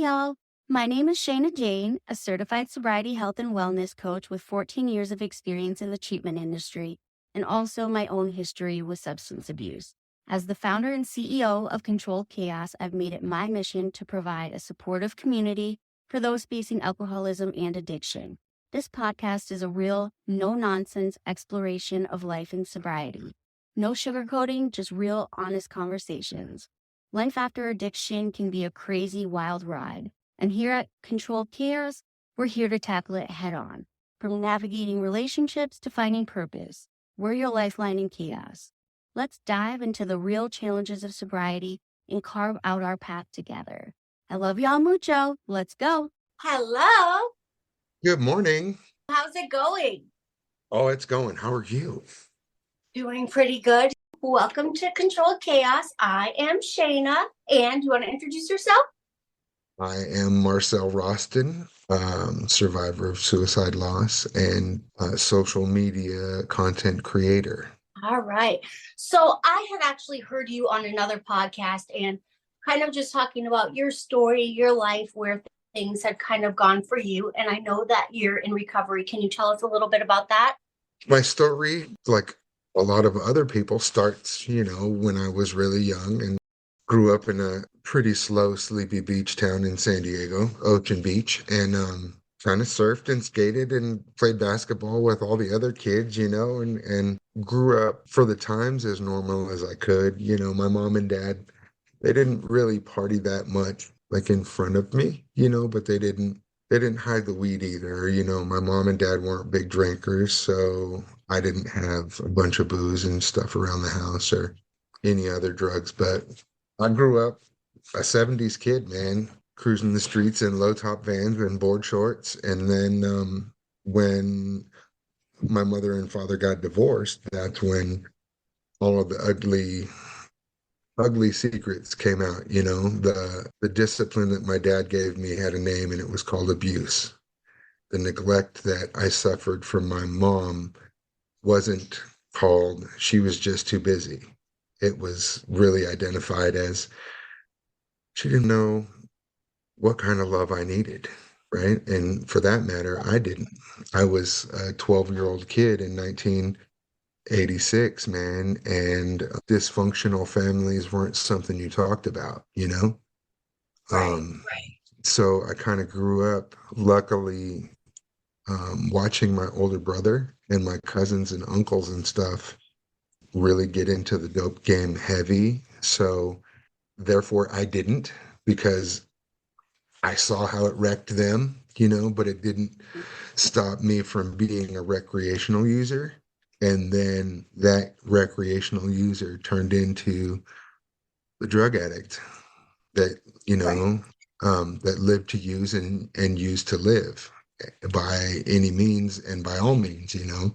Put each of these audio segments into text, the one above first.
y'all. My name is Shayna Jane, a certified sobriety health and wellness coach with 14 years of experience in the treatment industry, and also my own history with substance abuse. As the founder and CEO of Controlled Chaos, I've made it my mission to provide a supportive community for those facing alcoholism and addiction. This podcast is a real, no-nonsense exploration of life in sobriety. No sugarcoating, just real, honest conversations. Life after addiction can be a crazy, wild ride. And here at Controlled Chaos, we're here to tackle it head on. From navigating relationships to finding purpose, we're your lifeline in chaos. Let's dive into the real challenges of sobriety and carve out our path together. I love y'all mucho. Let's go. Hello. Good morning. How's it going? Oh, it's going. How are you? Doing pretty good. Welcome to Controlled Chaos. I am Shayna. And you want to introduce yourself? I am Marcel Roston, survivor of suicide loss and social media content creator. All right. So I had actually heard you on another podcast and kind of just talking about your story, your life, where things had kind of gone for you. And I know that you're in recovery. Can you tell us a little bit about that? My story, like a lot of other people, starts, when I was really young and grew up in a pretty slow, sleepy beach town in San Diego, Ocean Beach, and kind of surfed and skated and played basketball with all the other kids, and grew up for the times as normal as I could. My mom and dad, they didn't really party that much, like in front of me, but they didn't hide the weed either. My mom and dad weren't big drinkers, so I didn't have a bunch of booze and stuff around the house or any other drugs. But I grew up a 70s kid, man, cruising the streets in low-top vans and board shorts. And then when my mother and father got divorced, that's when all of the ugly secrets came out. The discipline that my dad gave me had a name, and it was called abuse. The neglect that I suffered from my mom wasn't called, she was just too busy. It was really identified as she didn't know what kind of love I needed, right? And for that matter, I didn't. I was a 12-year-old kid in 1986, man, and dysfunctional families weren't something you talked about, Right. So I kind of grew up, luckily, watching my older brother and my cousins and uncles and stuff really get into the dope game heavy. So therefore I didn't, because I saw how it wrecked them, but it didn't stop me from being a recreational user. And then that recreational user turned into the drug addict that, Right. that lived to use and used to live by any means and by all means, to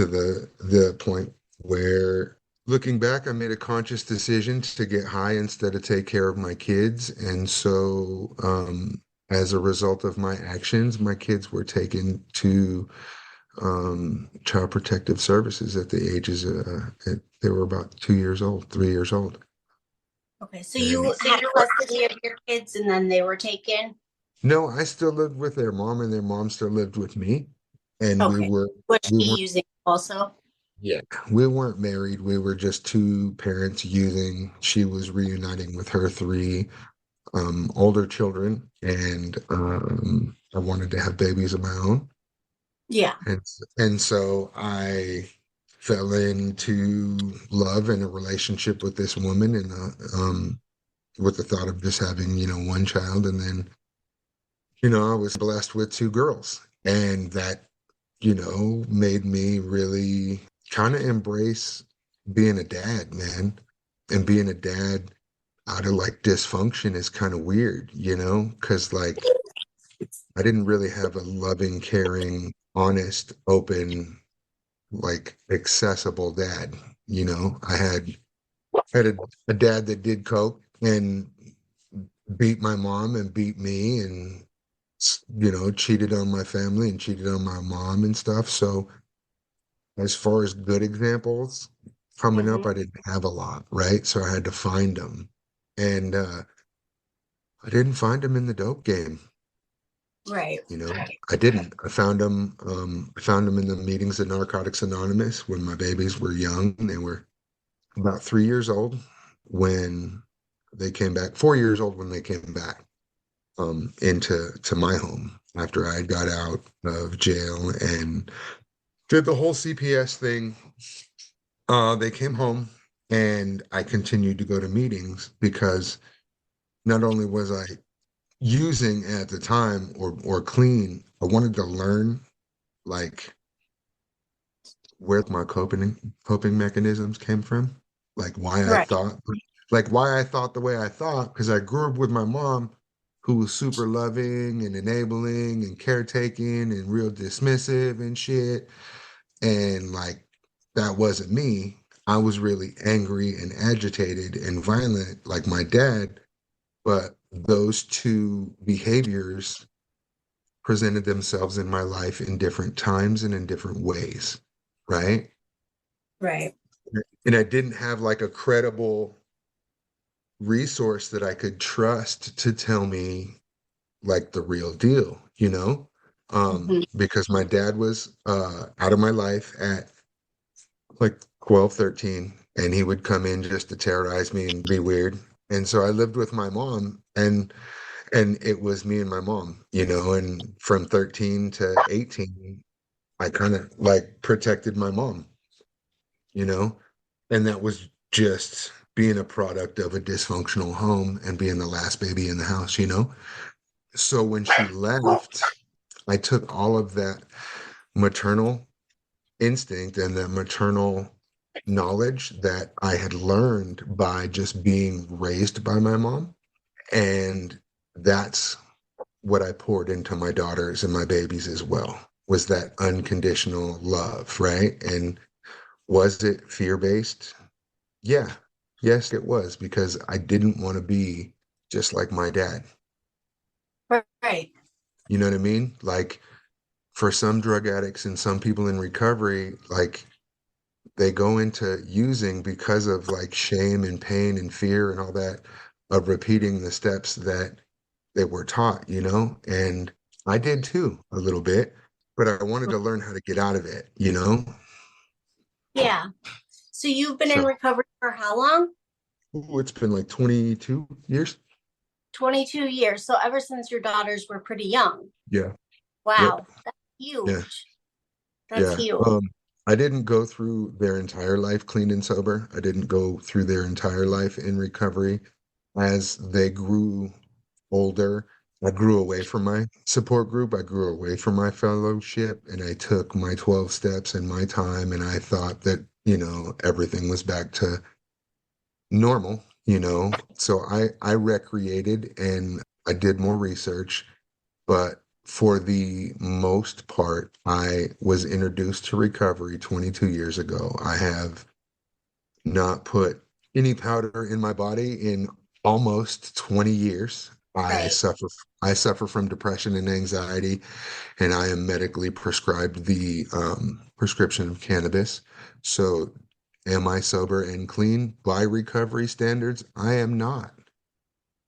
the point where, looking back, I made a conscious decision to get high instead of take care of my kids. And so as a result of my actions, my kids were taken to Child Protective Services at the ages they were about 2 years old, 3 years old. Okay. So you had custody of your kids and then they were taken? No, I still lived with their mom, and their mom still lived with me. And Okay. Was she we weren't, using also? yeah, we weren't married. We were just two parents using. She was reuniting with her three older children, and I wanted to have babies of my own. Yeah. And so I fell into love and a relationship with this woman, and with the thought of just having, one child. And then, I was blessed with two girls, and that, made me really kind of embrace being a dad, man. And being a dad out of like dysfunction is kind of weird, because like I didn't really have a loving, caring, honest, open, like accessible dad. I had a dad that did coke and beat my mom and beat me, and cheated on my family and cheated on my mom and stuff. So as far as good examples coming up, Mm-hmm. I didn't have a lot, right? So I had to find them. And I didn't find them in the dope game. Right. You know, I didn't. I found them in the meetings at Narcotics Anonymous when my babies were young. They were about 3 years old when they came back, 4 years old when they came back into my home after I got out of jail and did the whole CPS thing. They came home and I continued to go to meetings because not only was I using at the time or clean, I wanted to learn like where my coping mechanisms came from, like Right. why I thought the way I thought, because I grew up with my mom who was super loving and enabling and caretaking and real dismissive and shit. And like that wasn't me. I was really angry and agitated and violent like my dad, but those two behaviors presented themselves in my life in different times and in different ways, right? Right. And I didn't have like a credible resource that I could trust to tell me like the real deal, you know? Mhm. Because my dad was out of my life at like 12, 13, and he would come in just to terrorize me and be weird. And so I lived with my mom and it was me and my mom, you know, and from 13 to 18, I kind of like protected my mom, you know, and that was just being a product of a dysfunctional home and being the last baby in the house, you know. So when she left, I took all of that maternal instinct and that maternal knowledge that I had learned by just being raised by my mom. And that's what I poured into my daughters and my babies as well, was that unconditional love, right? And was it fear-based? Yeah. Yes, it was because I didn't want to be just like my dad. Right. You know what I mean? Like for some drug addicts and some people in recovery, like they go into using because of like shame and pain and fear and all that of repeating the steps that they were taught, you know? And I did too, a little bit, but I wanted to learn how to get out of it, you know? Yeah. So you've been in So recovery for how long? ooh, it's been like 22 years. 22 years. So ever since your daughters were pretty young. Yeah. Yep. Wow. That's Yeah. huge. That's Yeah. huge. I didn't go through their entire life clean and sober. I didn't go through their entire life in recovery. As they grew older, I grew away from my support group. I grew away from my fellowship and I took my 12 steps and my time. And I thought that, you know, everything was back to normal, you know. So I recreated and I did more research, but for the most part, I was introduced to recovery 22 years ago. I have not put any powder in my body in almost 20 years. Right. I suffer from depression and anxiety, and I am medically prescribed the prescription of cannabis. So, am I sober and clean by recovery standards? I am not,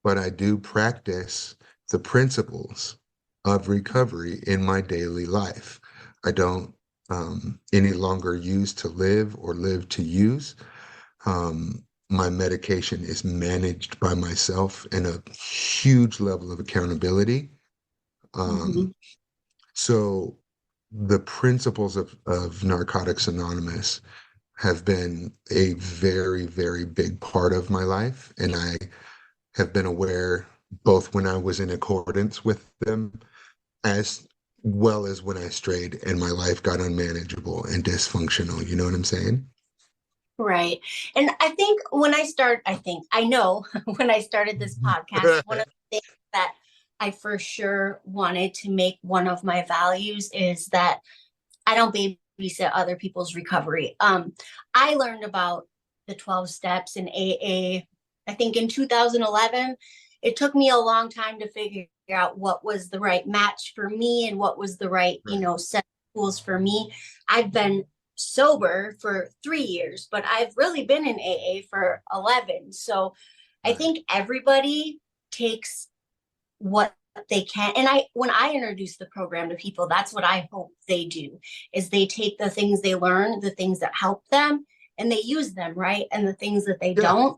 but I do practice the principles of recovery in my daily life. I don't any longer use to live or live to use. My medication is managed by myself and a huge level of accountability. Hmm. Um, so the principles of Narcotics Anonymous have been a very, very big part of my life. And I have been aware both when I was in accordance with them as well as when I strayed and my life got unmanageable and dysfunctional. You know what I'm saying? Right. And I think I know when I started this podcast, one of the things that I for sure wanted to make one of my values is that I don't babysit other people's recovery. I learned about the 12 steps in AA, I think in 2011. It took me a long time to figure out what was the right match for me and what was the right, Right. set of tools for me. I've been sober for 3 years, but I've really been in AA for 11. So I Right. think everybody takes what they can. And when I introduce the program to people, that's what I hope they do, is they take the things they learn, the things that help them, and they use them, right? And the things that they Yeah,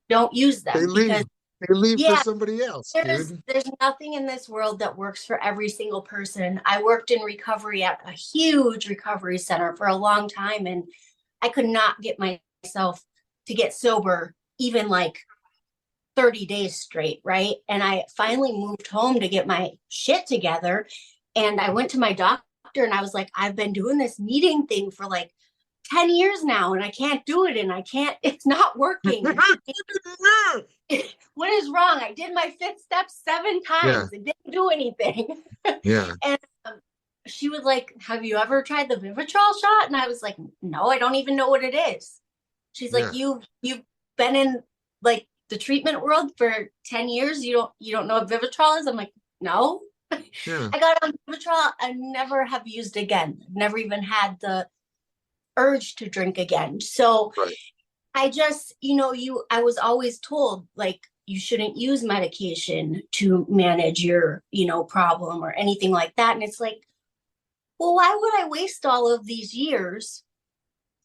don't use they them, leave. because They leave for yeah, somebody else, there's dude. there's nothing in this world that works for every single person. I worked in recovery at a huge recovery center for a long time, and I could not get myself to get sober even like 30 days straight, right? And I finally moved home to get my shit together. And I went to my doctor and I was like, I've been doing this meeting thing for like 10 years now and I can't do it. And I can't, it's not working. What is wrong? I did my fifth step 7 times. Yeah, It didn't do anything. yeah, And she was like, have you ever tried the Vivitrol shot? And I was like, no, I don't even know what it is. She's like, yeah, you've been in like the treatment world for 10 years. You don't know what Vivitrol is? I'm like, no. yeah. I got on Vivitrol. I never have used again. Never even had the urge to drink again. So Right. I just, I was always told like you shouldn't use medication to manage your, problem or anything like that. And it's like, well, why would I waste all of these years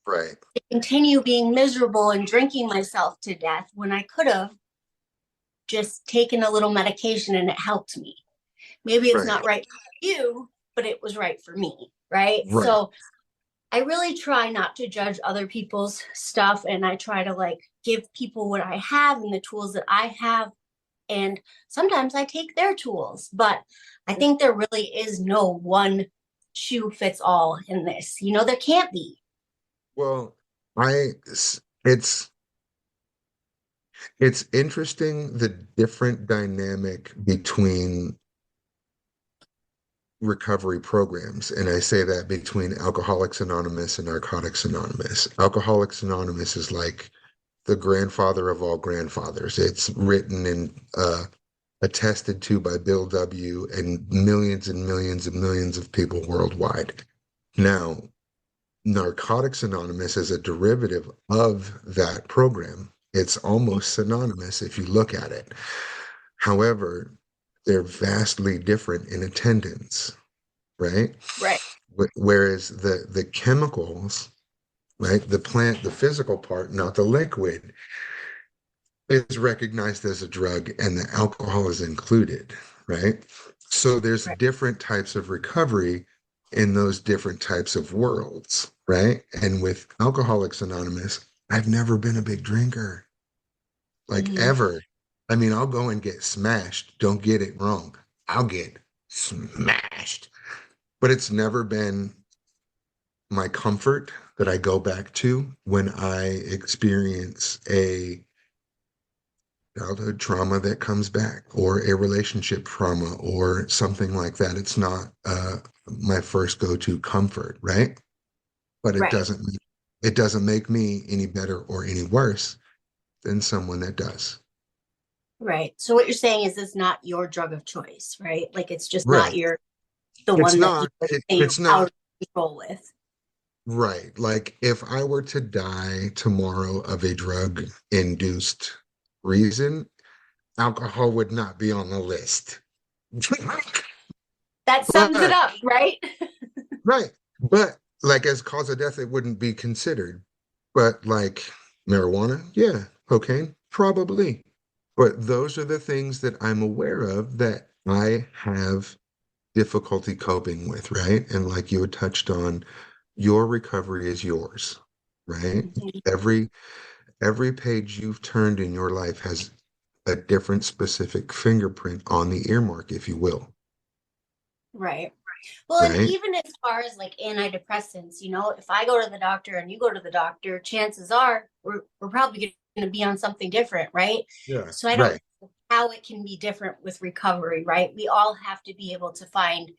Right. to continue being miserable and drinking myself to death when I could have just taken a little medication and it helped me? Maybe it's Right. not right for you, but it was right for me. Right. Right. So I really try not to judge other people's stuff. And I try to like give people what I have and the tools that I have. And sometimes I take their tools, but I think there really is no one shoe fits all in this. There can't be. Well, I it's it's interesting the different dynamic between recovery programs. And I say that between Alcoholics Anonymous and Narcotics Anonymous. Alcoholics Anonymous is like the grandfather of all grandfathers. It's written and attested to by Bill W. and millions and millions and millions of people worldwide. Now, Narcotics Anonymous is a derivative of that program. It's almost synonymous if you look at it. However, they're vastly different in attendance, right? Right. Whereas the chemicals, right, the plant, the physical part, not the liquid, is recognized as a drug and the alcohol is included, right? So there's Right. different types of recovery in those different types of worlds, right? And with Alcoholics Anonymous, I've never been a big drinker, like Mhm. ever. I mean, I'll go and get smashed. Don't get it wrong. I'll get smashed. But it's never been my comfort that I go back to when I experience a childhood trauma that comes back or a relationship trauma or something like that. It's not my first go-to comfort, right? But Right. it doesn't make me any better or any worse than someone that does. Right. So what you're saying is it's not your drug of choice, right? Like it's just not Right. the It's one that not you're it's out not of control with. right. Like if I were to die tomorrow of a drug induced reason, alcohol would not be on the list. That sums it But up, right? right. But like as cause of death, it wouldn't be considered. But like marijuana, yeah. Cocaine, probably. But those are the things that I'm aware of that I have difficulty coping with, right? And like you had touched on, your recovery is yours, right? Mhm. Every every page you've turned in your life has a different specific fingerprint on the earmark, if you will, Right. Well, and right? even as far as like antidepressants, if I go to the doctor and you go to the doctor, chances are we're probably going to be on something different, right? Yeah. So I don't Right. know how it can be different with recovery, right? We all have to be able to find,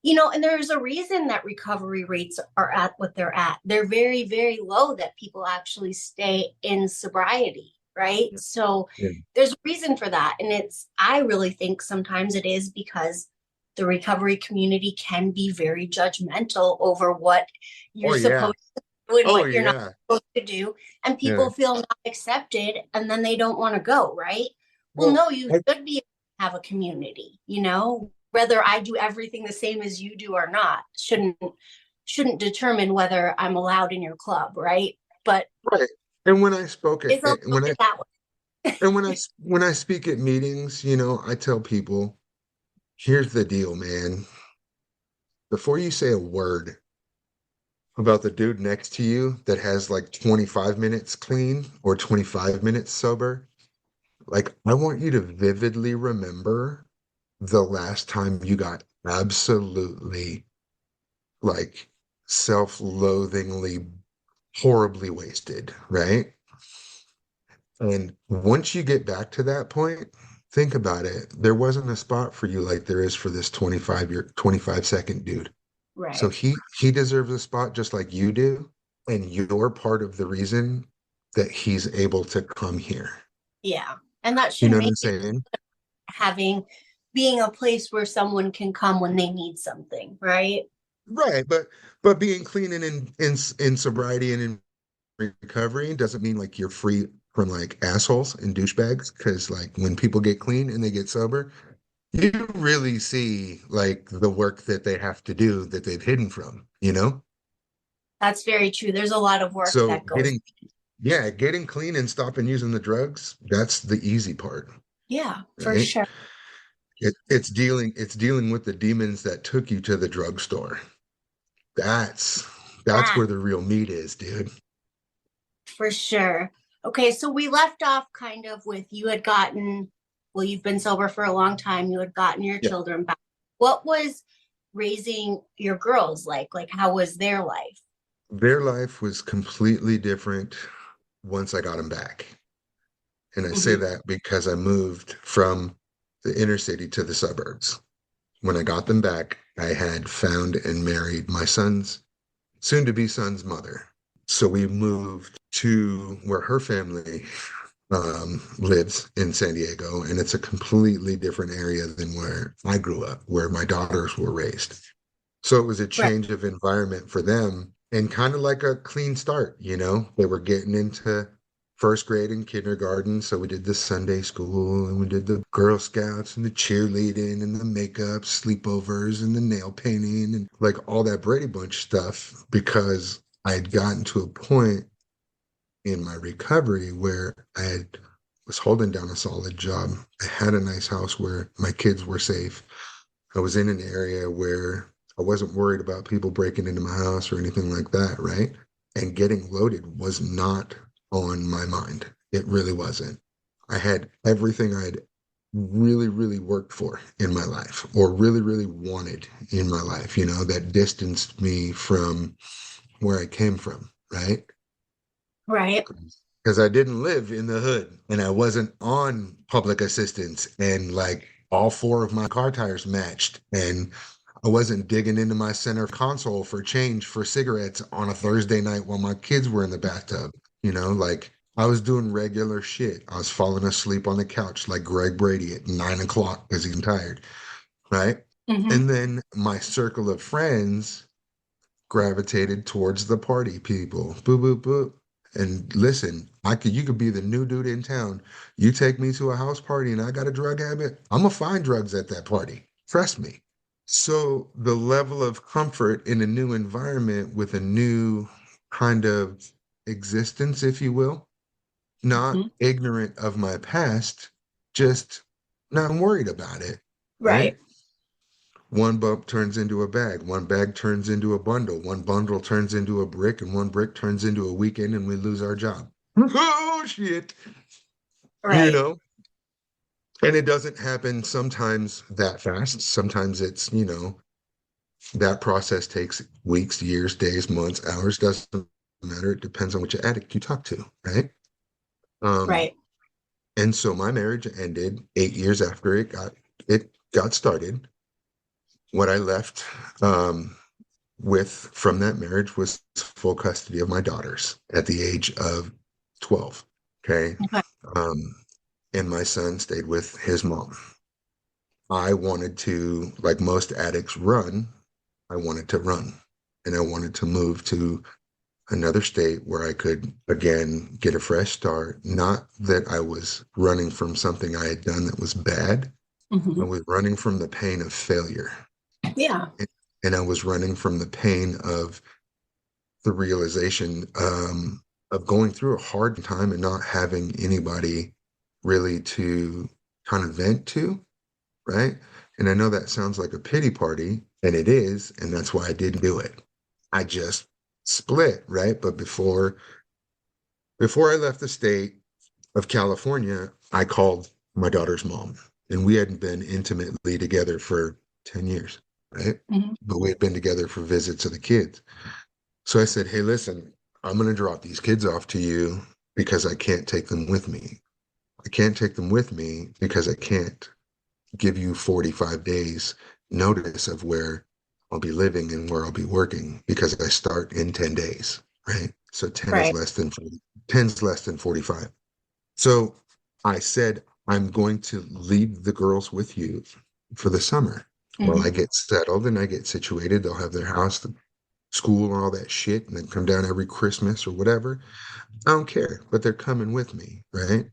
and there's a reason that recovery rates are at what they're at. They're very, very low that people actually stay in sobriety, right? So Yeah. there's a reason for that. And I really think sometimes it is because the recovery community can be very judgmental over what you're Oh yeah. supposed to do and Oh what you're not yeah. supposed to do. And Yeah. people feel not accepted and then they don't want to go, right? Well, Well, no, you I, should be have a community, whether I do everything the same as you do or not shouldn't determine whether I'm allowed in your club, right? But Right. And when I spoke at it's a little bit that when I speak at meetings, I tell people, here's the deal, man. Before you say a word about the dude next to you that has like 25 minutes clean or 25 minutes sober, like I want you to vividly remember the last time you got absolutely like self-loathingly horribly wasted, right? And once you get back to that point, think about it. There wasn't a spot for you like there is for this 25-second dude. So right. he deserves a spot just like you do, and you're part of the reason that he's able to come here. Yeah. And that You should know what make I'm saying? having being a place where someone can come when they need something, right? Right, but being clean and in sobriety and in recovery doesn't mean like you're free from like assholes and douchebags. Because like when people get clean and they get sober, you really see like the work that they have to do that they've hidden from. That's very true. There's a lot of work So that goes. getting clean and stopping using the drugs, that's the easy part, Yeah, for right? sure. It's dealing with the demons that took you to the drugstore. That's that's That where the real meat is, dude. for sure. Okay, so we left off kind of with you had gotten, well, you've been sober for a long time. You had gotten your Yeah. children back. What was raising your girls like? Like, how was their life? Their life was completely different once I got them back. And I say Hmm. that because I moved from the inner city to the suburbs. When I got them back, I had found and married my son's soon to be son's mother. So we moved to where her family lives in San Diego, and it's a completely different area than where I grew up, where my daughters were raised. So it was a Right. change of environment for them and kind of like a clean start. They were getting into first grade and kindergarten. So we did the Sunday school and we did the Girl Scouts and the cheerleading and the makeup, sleepovers and the nail painting and like all that Brady Bunch stuff because I had gotten to a point in my recovery where was holding down a solid job. I had a nice house where my kids were safe. I was in an area where I wasn't worried about people breaking into my house or anything like that, right? And getting loaded was not on my mind. It really wasn't. I had everything I'd really, really worked for in my life or really, really wanted in my life, that distanced me from where I came from, right? Right. Because I didn't live in the hood and I wasn't on public assistance and like all four of my car tires matched and I wasn't digging into my center console for change for cigarettes on a Thursday night while my kids were in the bathtub. Like I was doing regular shit. I was falling asleep on the couch like Greg Brady at 9 o'clock because he's tired, right? Hmm. And then my circle of friends gravitated towards the party people. Boop, boop, boop. And listen, you could be the new dude in town. You take me to a house party and I got a drug habit, I'm gonna find drugs at that party. Trust me. So the level of comfort in a new environment with a new kind of existence, if you will, not ignorant of my past, just not worried about it, right? Right. One bump turns into a bag. One bag turns into a bundle. One bundle turns into a brick, and one brick turns into a weekend, and we lose our job. Oh, shit. You Right. know? And it doesn't happen sometimes that fast. Sometimes that process takes weeks, years, days, months, hours. Doesn't matter. It depends on which addict you talk to, right? Um, Right. and so my marriage ended 8 years after it got started. What I left with from that marriage was full custody of my daughters at the age of 12. Okay. Okay. Um, and my son stayed with his mom. I wanted to, like most addicts run, I wanted to run and I wanted to move to another state where I could again get a fresh start. Not that I was running from something I had done that was bad, I Mhm. was running from the pain of failure. Yeah. And I was running from the pain of the realization of going through a hard time and not having anybody really to kind of vent to, right? And I know that sounds like a pity party, and it is, and that's why I didn't do it. I just split, right? But before I left the state of California, I called my daughter's mom, and we hadn't been intimately together for 10 years, right? Mhm. But we had been together for visits of the kids. So I said, hey, listen, I'm going to drop these kids off to you because I can't take them with me. I can't take them with me because I can't give you 45 days notice of where I'll be living and where I'll be working because I start in 10 days, right? So 10 is Right. less than 40, 10 is less than 45. So I said, I'm going to leave the girls with you for the summer while I Mhm. get settled and I get situated. They'll have their house, the school, and all that shit, and then come down every Christmas or whatever. I don't care, but they're coming with me, right?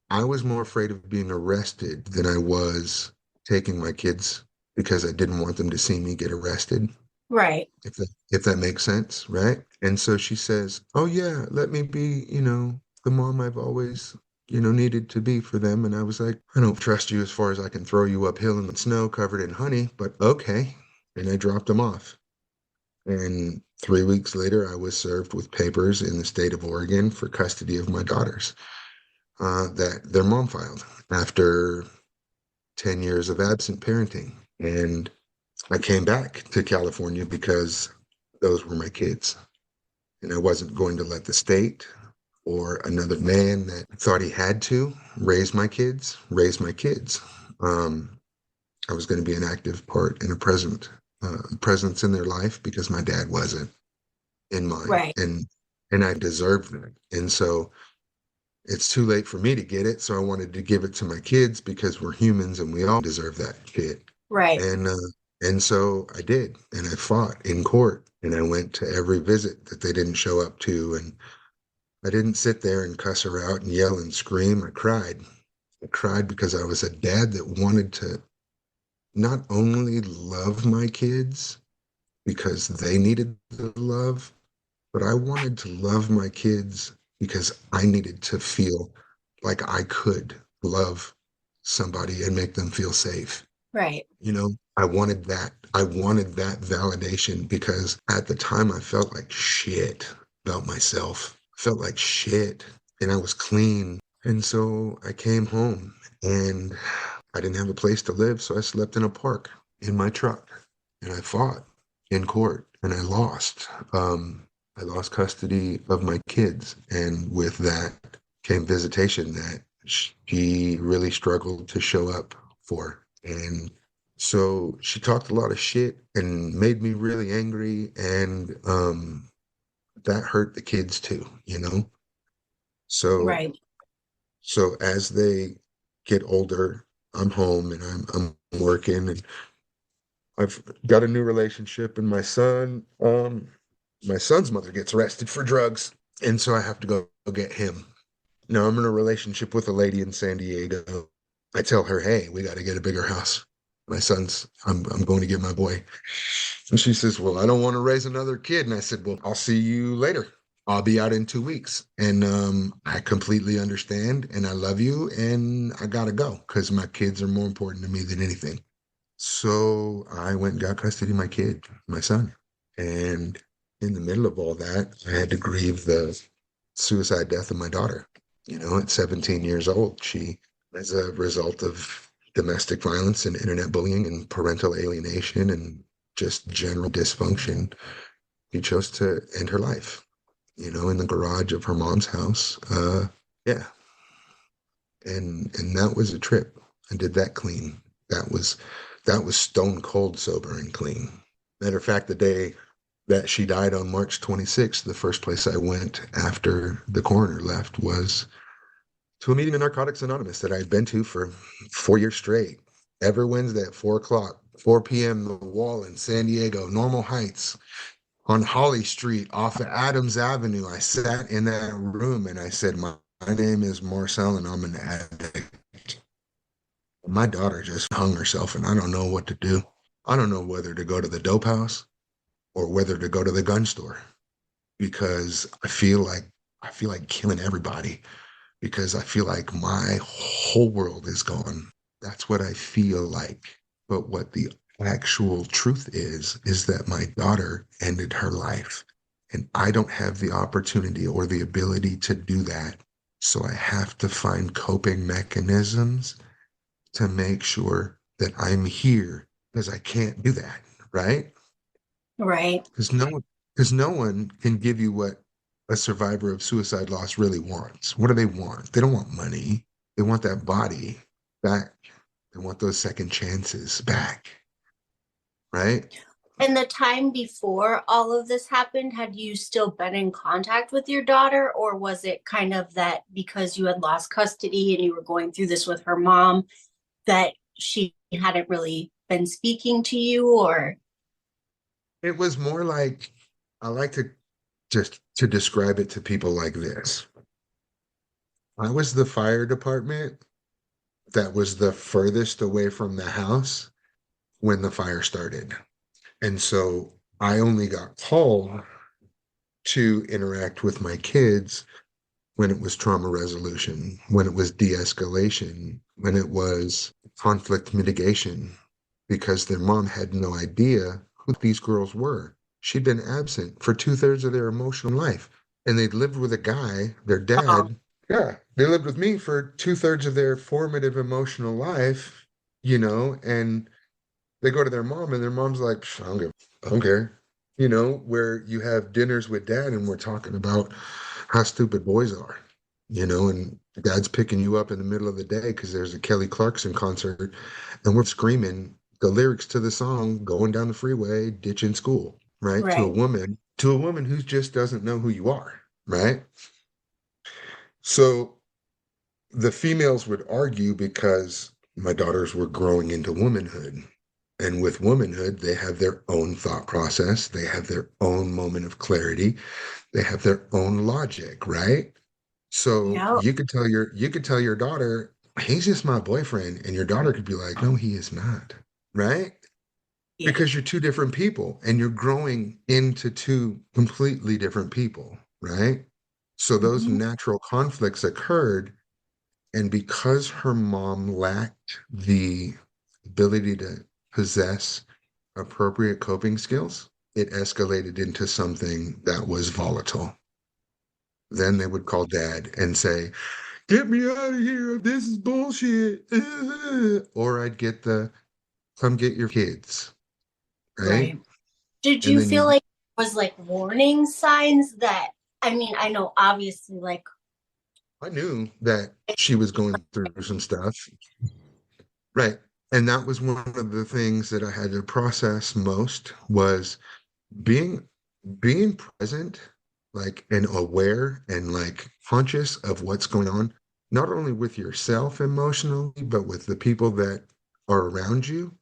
I was more afraid of being arrested than I was taking my kids because I didn't want them to see me get arrested, Right. if that makes sense, right? And so she says, "Oh yeah, let me be, the mom I've always, needed to be for them." And I was like, "I don't trust you as far as I can throw you uphill in the snow covered in honey, but okay." And I dropped them off. And 3 weeks later, I was served with papers in the state of Oregon for custody of my daughters that their mom filed after 10 years of absent parenting. And I came back to California because those were my kids. And I wasn't going to let the state or another man that thought he had to raise my kids. Um, I was going to be an active part and a presence in their life because my dad wasn't in mine, Right. and I deserved that. And so it's too late for me to get it, so I wanted to give it to my kids because we're humans and we all deserve that shit. Right. And so I did, and I fought in court, and I went to every visit that they didn't show up to, and I didn't sit there and cuss her out and yell and scream. I cried. I cried because I was a dad that wanted to not only love my kids because they needed the love, but I wanted to love my kids because I needed to feel like I could love somebody and make them feel safe. Right. I wanted that. I wanted that validation because at the time I felt like shit about myself. I felt like shit and I was clean. And so I came home and I didn't have a place to live. So I slept in a park in my truck and I fought in court and I lost. I lost custody of my kids. And with that came visitation that she really struggled to show up for. And so she talked a lot of shit and made me really angry. And that hurt the kids too. So Right. so as they get older, I'm home and I'm working and I've got a new relationship and my son's mother gets arrested for drugs. And so I have to go get him. Now I'm in a relationship with a lady in San Diego. I tell her, hey, we got to get a bigger house. I'm going to get my boy. And she says, well, I don't want to raise another kid. And I said, well, I'll see you later. I'll be out in 2 weeks. And I completely understand and I love you. And I got to go because my kids are more important to me than anything. So I went and got custody of my kid, my son. And in the middle of all that, I had to grieve the suicide death of my daughter. At 17 years old, she, as a result of domestic violence and internet bullying and parental alienation and just general dysfunction, she chose to end her life, in the garage of her mom's house. Yeah. And that was a trip. I did that clean. That was stone cold sober and clean. Matter of fact, the day that she died on March 26th, the first place I went after the coroner left was to a meeting of Narcotics Anonymous that I had been to for 4 years straight. Every Wednesday at 4 o'clock, 4 p.m., the wall in San Diego, Normal Heights, on Holly Street off of Adams Avenue. I sat in that room and I said, my name is Marcel and I'm an addict. My daughter just hung herself and I don't know what to do. I don't know whether to go to the dope house or whether to go to the gun store because I feel like killing everybody because I feel like my whole world is gone. That's what I feel like. But what the actual truth is that my daughter ended her life. And I don't have the opportunity or the ability to do that. So I have to find coping mechanisms to make sure that I'm here because I can't do that, right? Right. Because no one can give you what a survivor of suicide loss really wants. What do they want? They don't want money. They want that body back. They want those second chances back, right? And the time before all of this happened, had you still been in contact with your daughter, or was it kind of that because you had lost custody and you were going through this with her mom that she hadn't really been speaking to you, or? It was more like I like to just to describe it to people like this. I was the fire department that was the furthest away from the house when the fire started. And so I only got called to interact with my kids when it was trauma resolution, when it was de escalation, when it was conflict mitigation, because their mom had no idea who these girls were. She'd been absent for 2/3 of their emotional life. And they'd lived with a guy, their Oh, dad. Yeah, they lived with me for 2/3 of their formative emotional life, and they go to their mom and their mom's like, I don't care. Where you have dinners with dad and we're talking about how stupid boys are, and dad's picking you up in the middle of the day because there's a Kelly Clarkson concert and we're screaming the lyrics to the song going down the freeway, ditching school, right? right, To a woman who just doesn't know who you are, right? So the females would argue because my daughters were growing into womanhood. And with womanhood, they have their own thought process, they have their own moment of clarity, they have their own logic, right? So yeah, you could tell your daughter, he's just my boyfriend, and your daughter could be like, no, he is not, right? yeah, Because you're two different people and you're growing into two completely different people, right? So those mhm, natural conflicts occurred. And because her mom lacked the ability to possess appropriate coping skills, it escalated into something that was volatile. Then they would call dad and say, get me out of here. This is bullshit. Or I'd get the come get your kids, right? right. Did And you then feel you, like it was like warning signs that, I mean, I know obviously like, I knew that she was going through some stuff, right? And that was one of the things that I had to process most was being being present, like, and aware and like conscious of what's going on, not only with yourself emotionally but with the people that are around you.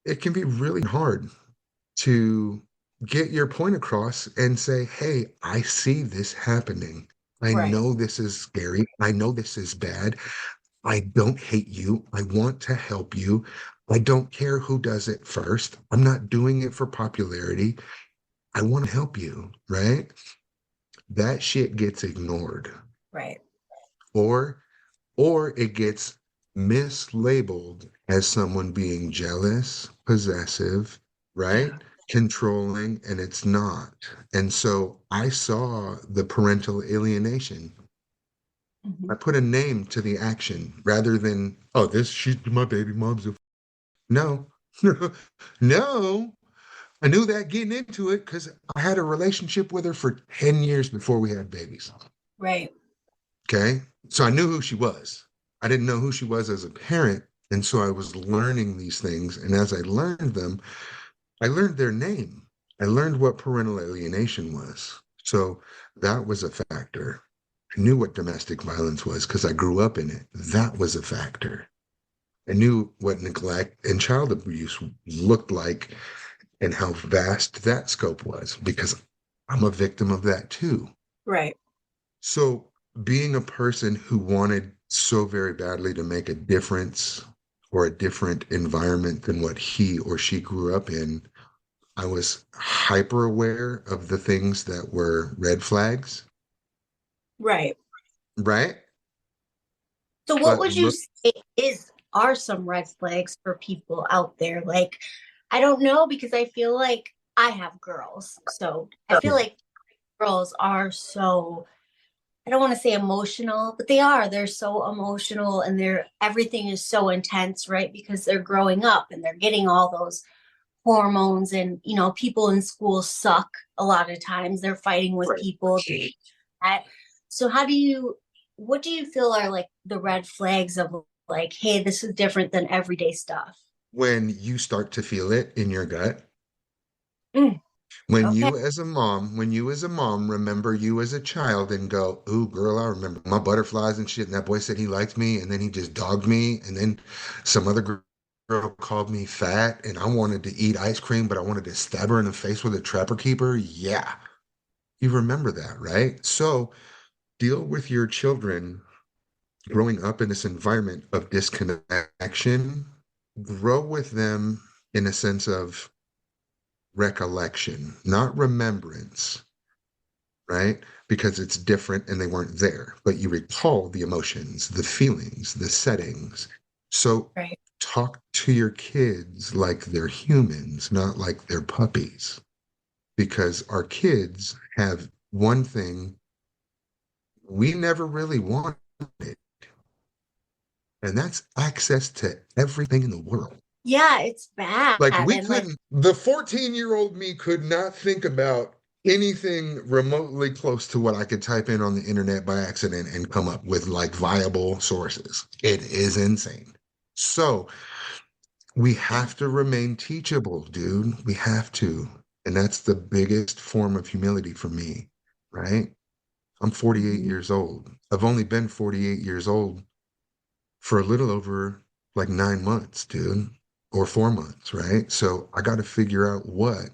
It can be really hard to get your point across and say, hey, I see this happening. I right, know this is scary. I know this is bad. I don't hate you. I want to help you. I don't care who does it first. I'm not doing it for popularity. I want to help you, right? That shit gets ignored right, or or it gets mislabeled as someone being jealous, possessive, yeah, right? Controlling, and it's not. And so I saw the parental alienation. I mhm, put a name to the action rather than, oh, this she's my baby mom's a no. No. I knew that getting into it because I had a relationship with her for 10 years before we had babies. right, Okay. So I knew who she was. I didn't know who she was as a parent. And so I was learning these things. And as I learned them, I learned their name. I learned what parental alienation was. So that was a factor. I knew what domestic violence was because I grew up in it. That was a factor. I knew what neglect and child abuse looked like and how vast that scope was because I'm a victim of that too. right, So being a person who wanted so very badly to make a difference or a different environment than what he or she grew up in. I was hyper aware of the things that were red flags, Right. right? So what But would you look, say are some red flags for people out there? Like, I don't know because I feel like I have girls. So I feel like girls are so, I don't want to say emotional, but they are. They're so emotional and everything is so intense, right? Because they're growing up and they're getting all those hormones, and people in school suck a lot of times. They're fighting with people. That. So what do you feel are like the red flags of like, hey, this is different than everyday stuff? when you start to feel it in your gut, Mm, okay. when you as a mom remember you as a child and go, "Ooh, girl, I remember my butterflies and shit." And that boy said he liked me, and then he just dogged me, and then some other girl called me fat, and I wanted to eat ice cream, but I wanted to stab her in the face with a trapper keeper. Yeah, you remember that, right? So deal with your children growing up in this environment of disconnection. Grow with them in a sense of recollection, not remembrance, right? Because it's different and they weren't there, but you recall the emotions, the feelings, the settings. So Right. talk to your kids like they're humans, not like they're puppies, because our kids have one thing we never really wanted, and that's access to everything in the world. Yeah, it's bad. Like And like, the 14-year-old me could not think about anything remotely close to what I could type in on the internet by accident and come up with like viable sources. It is insane. So we yeah. have to remain teachable, dude. We have to. And that's the biggest form of humility for me, right? I'm 48 Mhm. years old. I've only been 48 years old for a little over like 9 months, dude, or 4 months, right? So I got to figure out what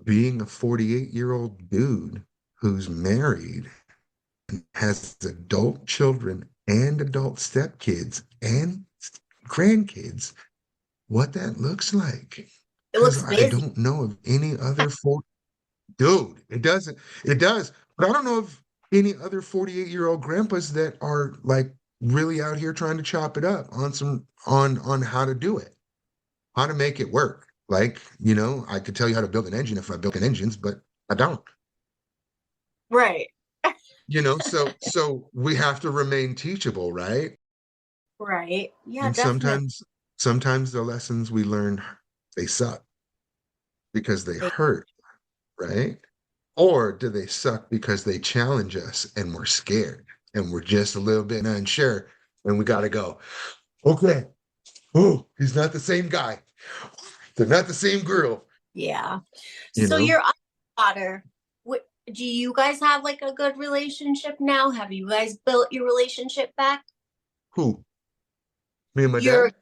being a 48-year-old dude who's married and has adult children and adult stepkids and grandkids, what that looks like. It Because looks I busy. don't know of any other dude, it doesn't, it does, but I don't know of any other 48-year-old grandpas that are like really out here trying to chop it up on on how to do it, how to make it work. Like, I could tell you how to build an engine if I built an engines, but I don't. Right. So we have to remain teachable, right? Right. Yeah, And definitely. sometimes the lessons we learn, they suck because they They- hurt, right? Or do they suck because they challenge us and we're scared and we're just a little bit unsure and we got to go, okay, oh, he's not the same guy. They're not the same girl, Yeah. you So know? your other daughter, do you guys have like a good relationship now? Have you guys built your relationship back? Who? Me and my Your dad?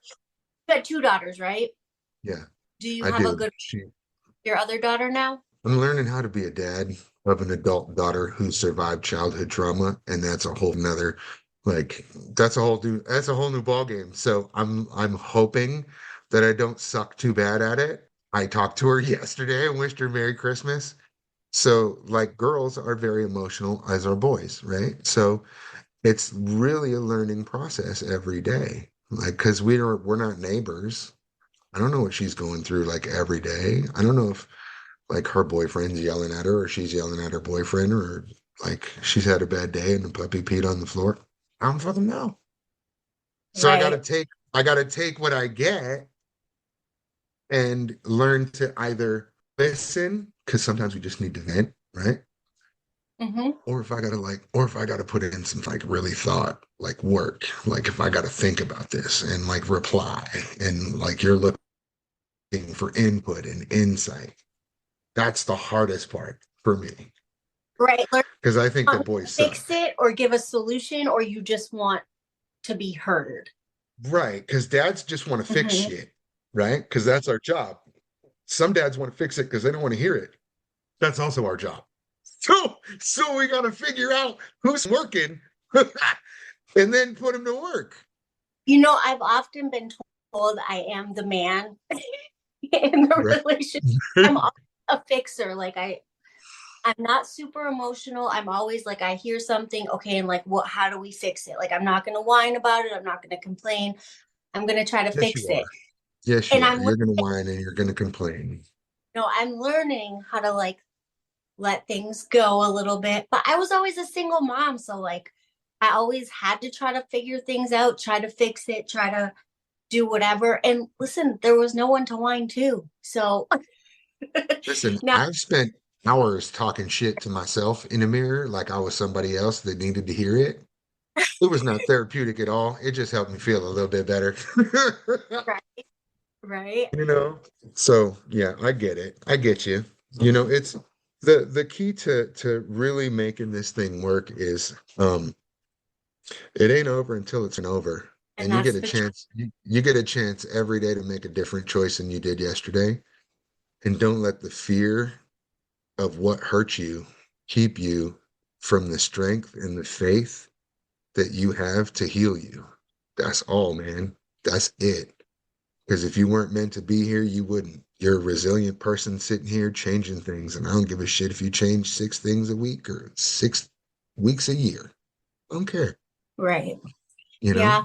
You had two daughters, right? Yeah, Do you I have a do. good your other daughter now? I'm learning how to be a dad of an adult daughter who survived childhood trauma, and that's a whole nother, like, that's a whole new ball game. So I'm hoping that I don't suck too bad at it. I talked to her yesterday and wished her Merry Christmas. So like girls are very emotional as are boys, right? So it's really a learning process every day. Like, because we're not neighbors. I don't know what she's going through like every day. I don't know if like her boyfriend's yelling at her or she's yelling at her boyfriend or like she's had a bad day and the puppy peed on the floor. I don't fucking know. So Right. I gotta take what I get and learn to either listen, because sometimes we just need to vent, right? Mm-hmm. Or if I gotta put in some like really thought, like work, like if I gotta think about this and like reply and like you're looking for input and insight. That's the hardest part for me Right. Learn because I think that boys to fix suck. it or give a solution, or you just want to be heard. Right, because dads just want to fix Mm-hmm. shit, right? Because that's our job. Some dads want to fix it because they don't want to hear it. That's also our job. So we got to figure out who's working and then put them to work. I've often been told I am the man in the Right. relationship. I'm always a fixer. Like I'm not super emotional. I'm always like, I hear something, okay, and like, how do we fix it? Like, I'm not going to whine about it. I'm not going to complain. I'm going to try to Yes, fix you it. are. Yes, And you are. I'm, You're going to whine and you're going to complain. I'm learning how to like let things go a little bit. But I was always a single mom. So like, I always had to try to figure things out, try to fix it, try to do whatever. And listen, there was no one to whine to. So Listen, now, I've spent hours talking shit to myself in the mirror like I was somebody else that needed to hear it. It was not therapeutic at all. It just helped me feel a little bit better. right, right. You know? So yeah, I get it. I get you. It's the key to really making this thing work is it ain't over until it's over. And And you get that's a the truth. chance, you get a chance every day to make a different choice than you did yesterday. And don't let the fear of what hurt you keep you from the strength and the faith that you have to heal you. That's all, man. That's it. Because if you weren't meant to be here, you wouldn't. You're a resilient person sitting here changing things. And I don't give a shit if you change 6 things a week or 6 weeks a year. I don't care. Right. You know? Yeah.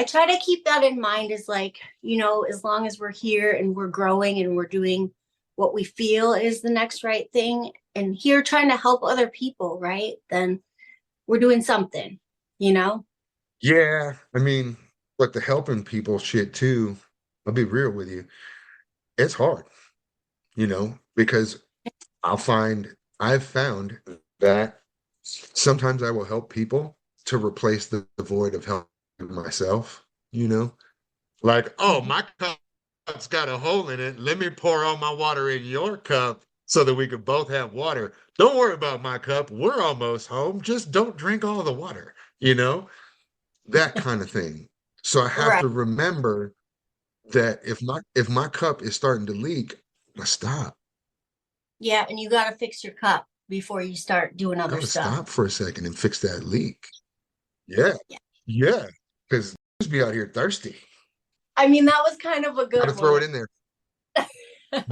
I try to keep that in mind as like, as long as we're here and we're growing and we're doing what we feel is the next right thing and here trying to help other people, right? Then we're doing something, you know? Yeah. I mean, but the helping people shit too, I'll be real with you. It's hard, because I've found that sometimes I will help people to replace the void of helping myself, you know? Like, oh, my cup's got a hole in it. Let me pour all my water in your cup so that we can both have water. Don't worry about my cup. We're almost home. Just don't drink all the water, you know? That kind of thing. So I have Right. to remember that if my cup is starting to leak, I stop. Yeah. And you got to fix your cup before you start doing other Gotta stuff. stop for a second and fix that leak. Yeah. Yeah. Yeah. Because just be out here thirsty. I mean, that was kind of a Gotta good throw one. it in there.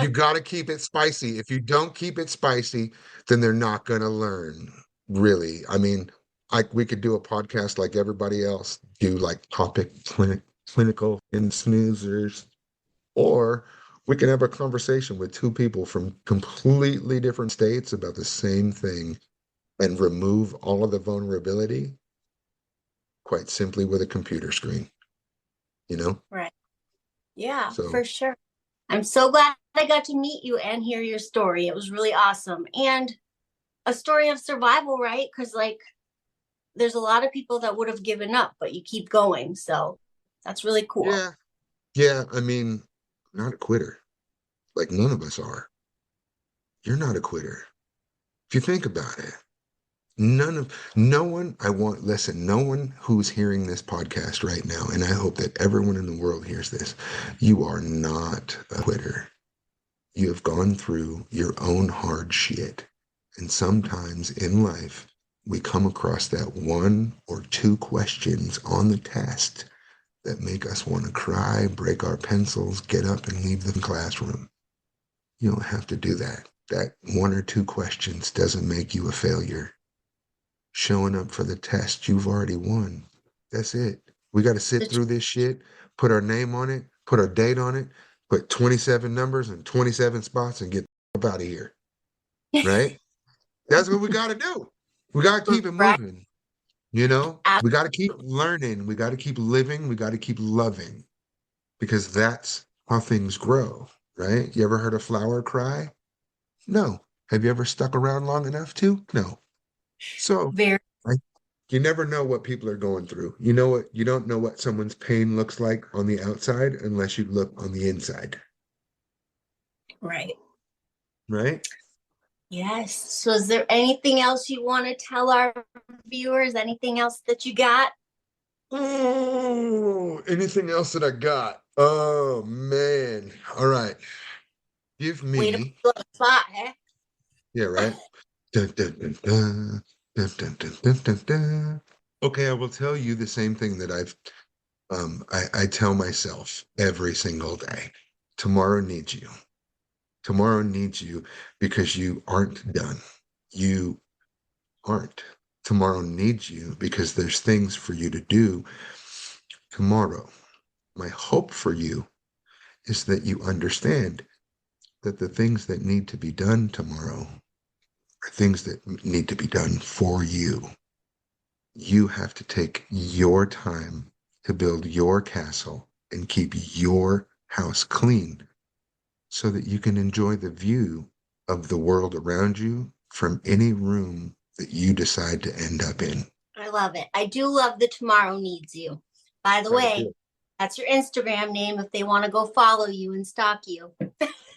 You gotta keep it spicy. If you don't keep it spicy, then they're not gonna learn. Really. I mean, like we could do a podcast like everybody else, do like clinical and snoozers, or we can have a conversation with two people from completely different states about the same thing and remove all of the vulnerability quite simply with a computer screen, you know? Right. Yeah, So for sure. I'm so glad I got to meet you and hear your story. It was really awesome. And a story of survival, right? Because, like, there's a lot of people that would have given up, but you keep going. So that's really cool. yeah, yeah, I mean, not a quitter. Like none of us are. You're not a quitter. If you think about it, no one, listen, no one who's hearing this podcast right now, and I hope that everyone in the world hears this, you are not a quitter. You have gone through your own hard shit. And sometimes in life, we come across that one or two questions on the test that make us want to cry, break our pencils, get up and leave the classroom. You don't have to do that. That one or two questions doesn't make you a failure. Showing up for the test, you've already won. That's it. We got to sit through this shit, put our name on it, put our date on it, put 27 numbers and 27 spots and get up out of here. Right? That's what we got to do. We got to keep it Right. moving. We got to keep learning. We got to keep living. We got to keep loving because that's how things grow. Right? You ever heard a flower cry? No. Have you ever stuck around long enough to? No. So Very I, you never know what people are going through. You know what? You don't know what someone's pain looks like on the outside unless you look on the inside. right. Right? Yes. So is there anything else you want to tell our viewers? Anything else that you got? Oh, anything else that I got? Oh man. All right. Give Way to put me. you on the spot, eh? Yeah, right. Dun, dun, dun, dun, dun, dun, dun, dun, dun, dun. Okay, I will tell you the same thing that I tell myself every single day. Tomorrow needs you. Tomorrow needs you because you aren't done. You aren't. Tomorrow needs you because there's things for you to do tomorrow. My hope for you is that you understand that the things that need to be done tomorrow are things that need to be done for you. You have to take your time to build your castle and keep your house clean so that you can enjoy the view of the world around you from any room that you decide to end up in. I love it. I do love the Tomorrow Needs You. By the I way, do. that's your Instagram name if they want to go follow you and stalk you.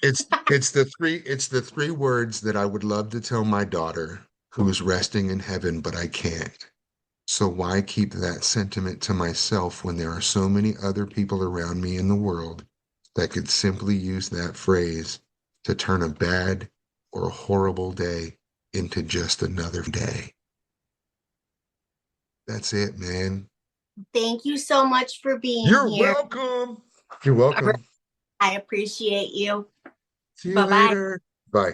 It's the three words that I would love to tell my daughter who is resting in heaven, but I can't. So why keep that sentiment to myself when there are so many other people around me in the world that could simply use that phrase to turn a bad or a horrible day into just another day? That's it, man. Thank you so much for being You're here. welcome. You're welcome. I appreciate you. See you Bye bye. later. Bye.